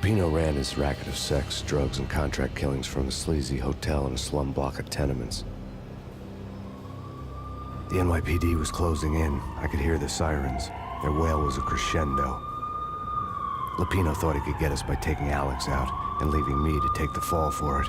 Lupino ran his racket of sex, drugs, and contract killings from a sleazy hotel in a slum block of tenements. The NYPD was closing in. I could hear the sirens. Their wail was a crescendo. Lupino thought he could get us by taking Alex out and leaving me to take the fall for it.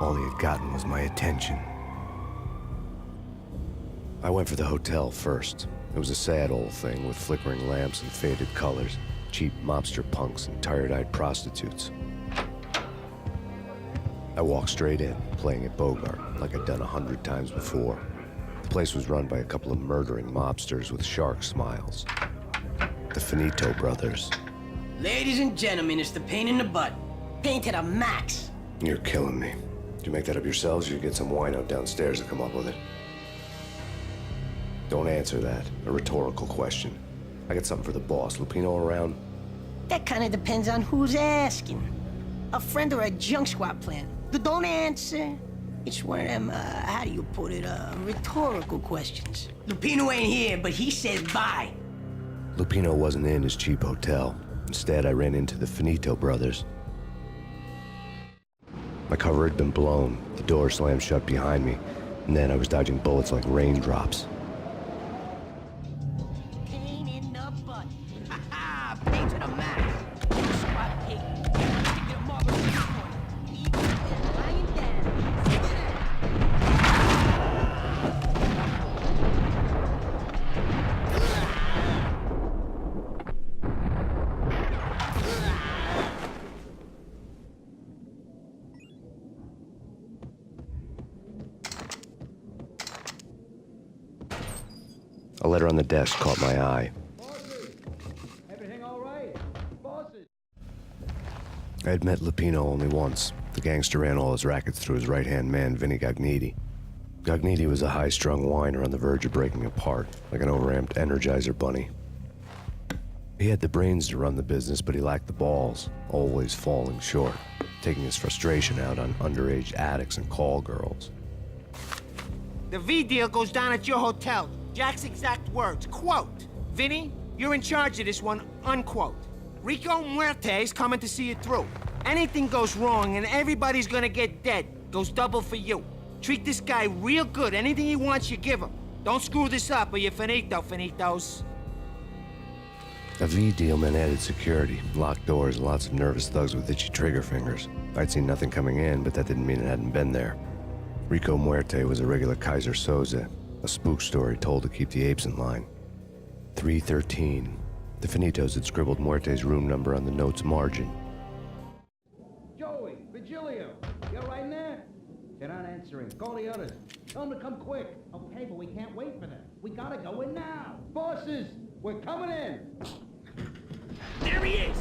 All he had gotten was my attention. I went for the hotel first. It was a sad old thing with flickering lamps and faded colors, cheap mobster punks and tired-eyed prostitutes. I walked straight in, playing at Bogart, like I'd done 100 times before. The place was run by a couple of murdering mobsters with shark smiles. The Finito brothers. Ladies and gentlemen, it's the pain in the butt. Pain to the max. You're killing me. Did you make that up yourselves, or you get some wino downstairs to come up with it? Don't answer that. A rhetorical question. I got something for the boss. Lupino around? That kind of depends on who's asking. A friend or a junk squad plan. Don't answer. It's one of them, how do you put it, rhetorical questions. Lupino ain't here, but he says bye. Lupino wasn't in his cheap hotel. Instead, I ran into the Finito brothers. My cover had been blown, the door slammed shut behind me, and then I was dodging bullets like raindrops. Pain in the butt. Ha ha! Pain to the max. Squad pig. Get a marble one. Even and lying down. A letter on the desk caught my eye. Bosses! Everything all right? Bosses! I had met Lupino only once. The gangster ran all his rackets through his right-hand man, Vinny Gognitti. Gognitti was a high-strung whiner on the verge of breaking apart, like an overamped Energizer bunny. He had the brains to run the business, but he lacked the balls, always falling short, taking his frustration out on underage addicts and call girls. The V deal goes down at your hotel. Jack's exact words, quote, "Vinny, you're in charge of this one," unquote. Rico Muerte's coming to see it through. Anything goes wrong and everybody's gonna get dead. Goes double for you. Treat this guy real good. Anything he wants, you give him. Don't screw this up or you're finito, finitos. A V deal meant added security, locked doors, and lots of nervous thugs with itchy trigger fingers. I'd seen nothing coming in, but that didn't mean it hadn't been there. Rico Muerte was a regular Kaiser Soze, a spook story told to keep the apes in line. 313. The Finitos had scribbled Muerte's room number on the note's margin. Joey, Virgilio, you all right in there? They're not answering. Call the others. Tell them to come quick. Okay, but we can't wait for them. We gotta go in now. Bosses, we're coming in. There he is!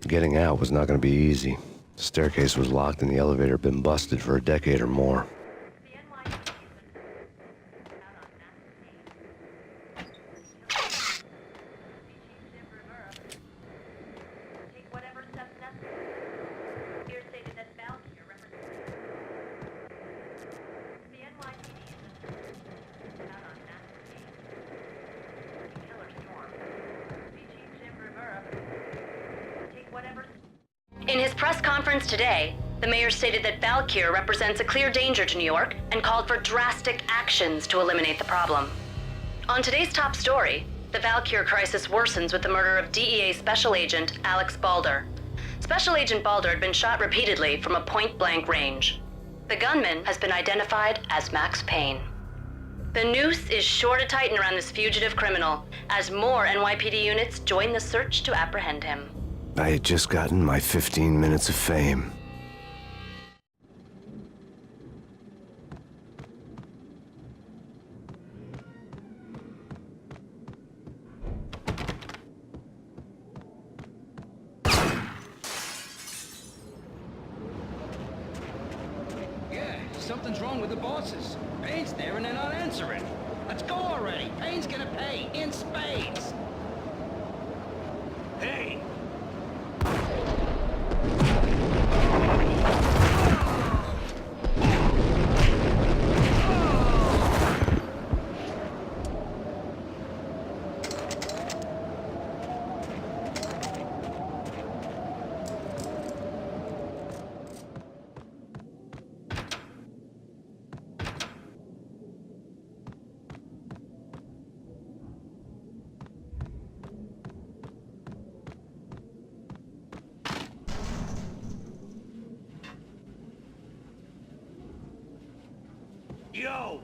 Getting out was not going to be easy. The staircase was locked and the elevator had been busted for a decade or more. In his press conference today, the mayor stated that Valkyr represents a clear danger to New York and called for drastic actions to eliminate the problem. On today's top story, the Valkyr crisis worsens with the murder of DEA Special Agent Alex Balder. Special Agent Balder had been shot repeatedly from a point-blank range. The gunman has been identified as Max Payne. The noose is sure to tighten around this fugitive criminal as more NYPD units join the search to apprehend him. I had just gotten my 15 minutes of fame. Yeah, something's wrong with the bosses. Payne's there and they're not answering. Let's go already. Payne's gonna pay in spades. Hey, Yo!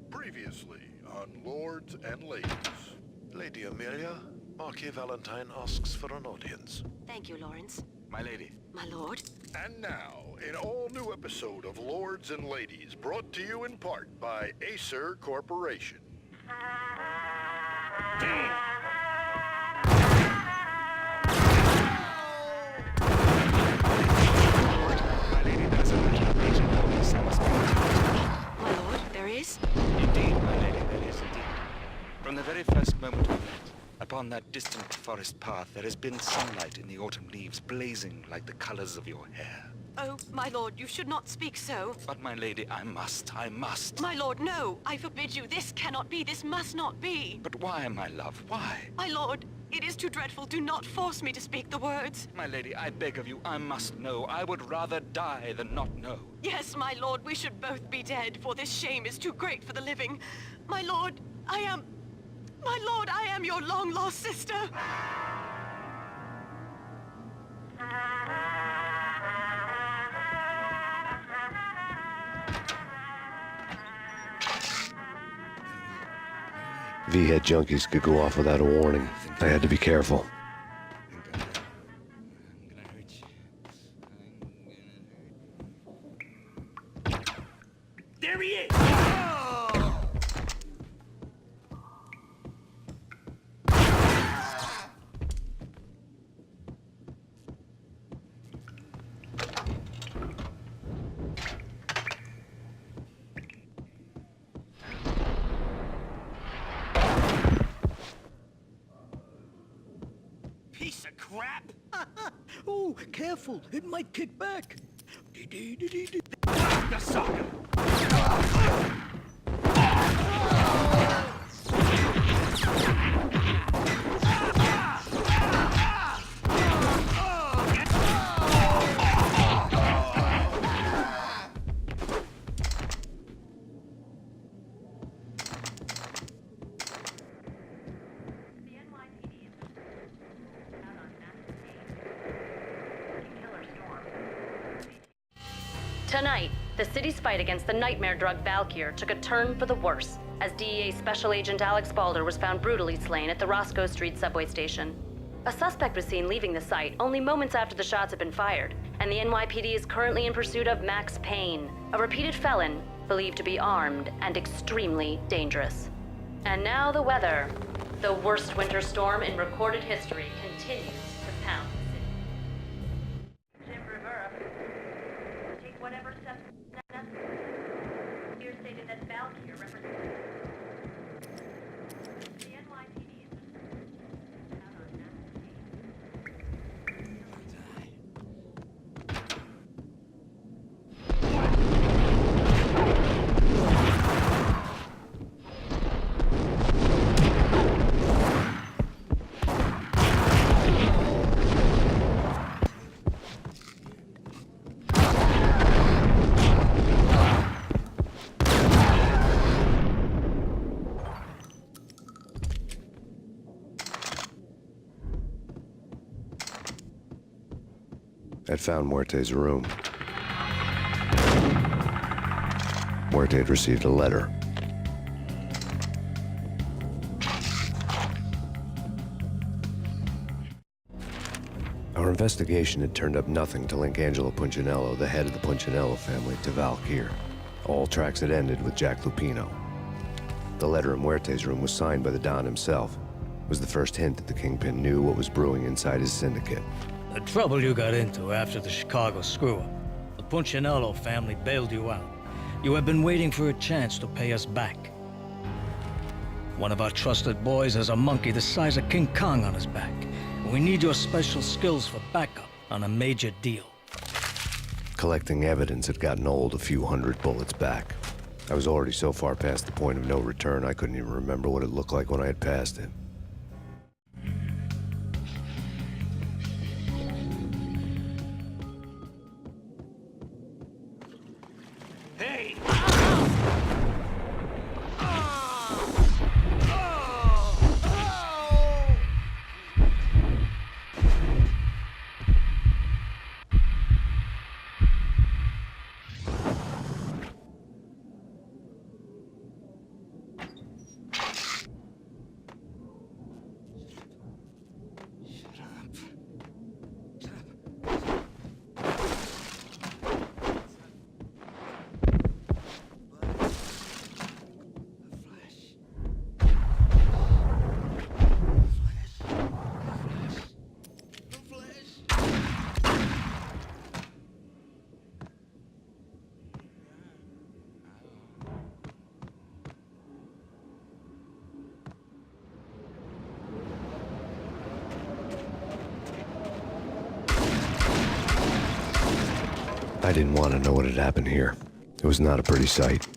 Previously on Lords and Ladies. Lady Amelia, Marquis Valentine asks for an audience. Thank you, Lawrence. My lady. My lord. And now, an all-new episode of Lords and Ladies, brought to you in part by Acer Corporation. My lady, there is a matter of major importance I must bring to your attention. My lord, there is? Indeed, my lady, there is indeed. From the very first moment we met, upon that distant forest path, there has been sunlight in the autumn leaves blazing like the colors of your hair. Oh, my lord, you should not speak so. But, my lady, I must. My lord, no. I forbid you. This cannot be. This must not be. But why, my love, why? My lord, it is too dreadful. Do not force me to speak the words. My lady, I beg of you, I must know. I would rather die than not know. Yes, my lord, we should both be dead, for this shame is too great for the living. My lord, I am your long-lost sister. V-head junkies could go off without a warning. I had to be careful. I'm gonna hurt you. There he is! Piece of crap! Oh, careful. It might kick back. The sucker! Tonight, the city's fight against the nightmare drug Valkyr took a turn for the worse, as DEA Special Agent Alex Balder was found brutally slain at the Roscoe Street subway station. A suspect was seen leaving the site only moments after the shots had been fired, and the NYPD is currently in pursuit of Max Payne, a repeated felon believed to be armed and extremely dangerous. And now the weather. The worst winter storm in recorded history continues to pound the city. Jim Rivera, take whatever steps necessary. Here stated that Valkyr represents the NYPD is out on Max Payne. I'd found Muerte's room. Muerte had received a letter. Our investigation had turned up nothing to link Angelo Punchinello, the head of the Punchinello family, to Valkyr. All tracks had ended with Jack Lupino. The letter in Muerte's room was signed by the Don himself. It was the first hint that the Kingpin knew what was brewing inside his syndicate. The trouble you got into after the Chicago screw-up. The Punchinello family bailed you out. You have been waiting for a chance to pay us back. One of our trusted boys has a monkey the size of King Kong on his back. We need your special skills for backup on a major deal. Collecting evidence had gotten old a few hundred bullets back. I was already so far past the point of no return I couldn't even remember what it looked like when I had passed it. Hey! I didn't want to know what had happened here. It was not a pretty sight.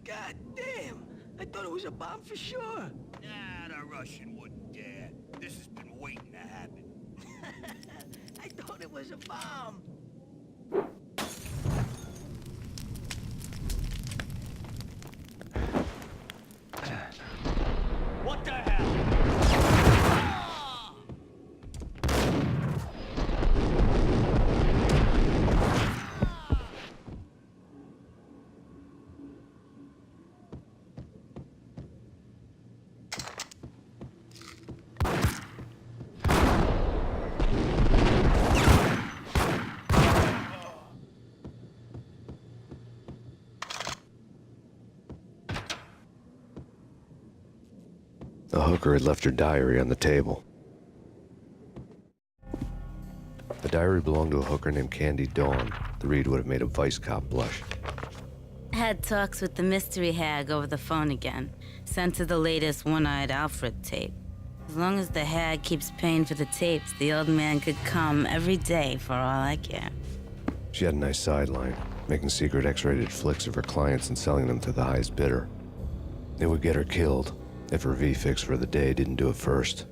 God damn! I thought it was a bomb for sure. Nah, the Russian wouldn't dare. This has been waiting to happen. I thought it was a bomb. What the hell? The hooker had left her diary on the table. The diary belonged to a hooker named Candy Dawn. The read would have made a vice cop blush. Had talks with the mystery hag over the phone again. Sent her the latest One-Eyed Alfred tape. As long as the hag keeps paying for the tapes, the old man could come every day for all I care. She had a nice sideline, making secret X-rated flicks of her clients and selling them to the highest bidder. It would get her killed if her V-fix for the day didn't do it first.